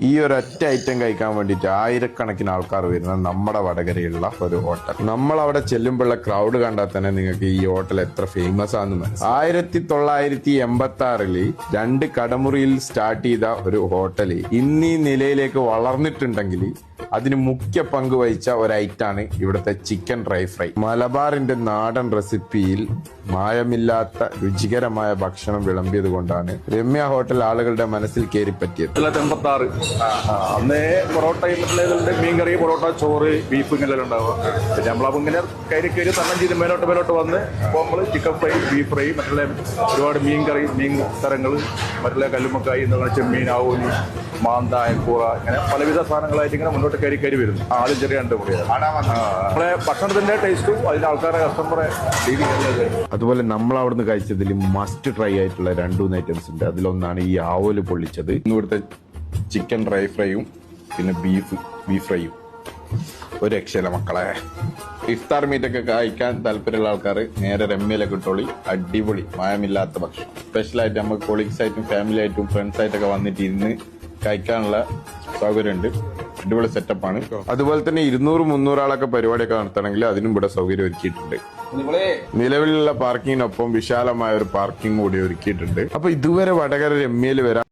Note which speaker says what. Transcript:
Speaker 1: ഈ ഒരൊറ്റ ഐറ്റം കഴിക്കാൻ വേണ്ടിയിട്ട് ആയിരക്കണക്കിന് ആൾക്കാർ വരുന്ന നമ്മുടെ വടകരയുള്ള ഒരു ഹോട്ടൽ. നമ്മൾ അവിടെ ചെല്ലുമ്പോഴുള്ള ക്രൗഡ് കണ്ടാൽ തന്നെ നിങ്ങൾക്ക് ഈ ഹോട്ടൽ എത്ര ഫേമസ് ആണെന്ന് മനസ്സിലാവും. 1986 2 കടമുറിയിൽ സ്റ്റാർട്ട് ചെയ്ത ഒരു ഹോട്ടൽ ഇന്ന് ഈ നിലയിലേക്ക് വളർന്നിട്ടുണ്ടെങ്കിൽ അതിന് മുഖ്യ പങ്ക് വഹിച്ച ഒരു ഐറ്റാണ് ഇവിടുത്തെ ചിക്കൻ ഡ്രൈ ഫ്രൈ. മലബാറിന്റെ നാടൻ റെസിപ്പിയിൽ മായമില്ലാത്ത രുചികരമായ ഭക്ഷണം വിളമ്പിയത് കൊണ്ടാണ് രമ്യ ഹോട്ടൽ ആളുകളുടെ മനസ്സിൽ കയറിപ്പറ്റിയത്.
Speaker 2: 1986 അന്നേ പൊറോട്ട മീൻകറി, പൊറോട്ട, ചോറ്, ബീഫ് ഇങ്ങനെ ഉണ്ടാവുക. പിന്നെ നമ്മളപ്പോൾ ഇങ്ങനെ കയറി തന്നെ ചെയ്ത് മേലോട്ട് വന്ന് അപ്പോൾ നമ്മൾ ചിക്കൻ ഫ്രൈ, ബീഫ് ഫ്രൈ, മറ്റുള്ള ഒരുപാട് മീൻകറി, മീൻ തരങ്ങൾ, മറ്റുള്ള കല്ലുമ്മക്കായി, ചെമ്മീൻ, ആവൂലി, മാന്ത, അയക്കൂറ, ഇങ്ങനെ പലവിധ സാധനങ്ങളായിട്ട് ഇങ്ങനെ മുന്നോട്ട് കയറി വരുന്നു. ആദ്യം ചെറിയ 2 മുറിയാണ് നമ്മളെ ഭക്ഷണത്തിന്റെ ടേസ്റ്റും അതിന്റെ ആൾക്കാരെ കസ്റ്റമറെ രീതിയിൽ.
Speaker 1: അതുപോലെ നമ്മൾ അവിടുന്ന് കഴിച്ചതിൽ മസ്റ്റ് ട്രൈ ആയിട്ടുള്ള 2-3 ഐറ്റംസ് ഉണ്ട്. അതിലൊന്നാണ് ഈ ആവോല് പൊള്ളിച്ചത്. ഇവിടുത്തെ ചിക്കൻ ഡ്രൈ ഫ്രൈയും പിന്നെ ബീഫ് ഫ്രൈയും ഒരു രക്ഷയില്ല മക്കളെ. ഇഫ്താർ മീറ്റൊക്കെ കഴിക്കാൻ താല്പര്യമുള്ള ആൾക്കാർ നേരെ രമ്യയിലേക്ക് ഇട്ടോളി. അടിപൊളി മായമില്ലാത്ത ഭക്ഷണം. സ്പെഷ്യലായിട്ട് നമുക്ക് കൊളീഗ്സ് ആയിട്ടും ഫാമിലി ആയിട്ടും ഫ്രണ്ട്സ് ആയിട്ടൊക്കെ വന്നിട്ട് ഇരുന്ന് കഴിക്കാനുള്ള സൗകര്യമുണ്ട്. അടിപൊളി സെറ്റപ്പാണ്. അതുപോലെ തന്നെ 200-300 ആളൊക്കെ പരിപാടിയൊക്കെ നടത്തണമെങ്കിൽ അതിനും ഇവിടെ സൗകര്യം ഒരുക്കിയിട്ടുണ്ട്. നിലവിലുള്ള പാർക്കിങ്ങിനൊപ്പം വിശാലമായ ഒരു പാർക്കിംഗ് കൂടി ഒരുക്കിയിട്ടുണ്ട്. അപ്പൊ ഇതുവരെ വടകര രമ്യയിൽ വരാൻ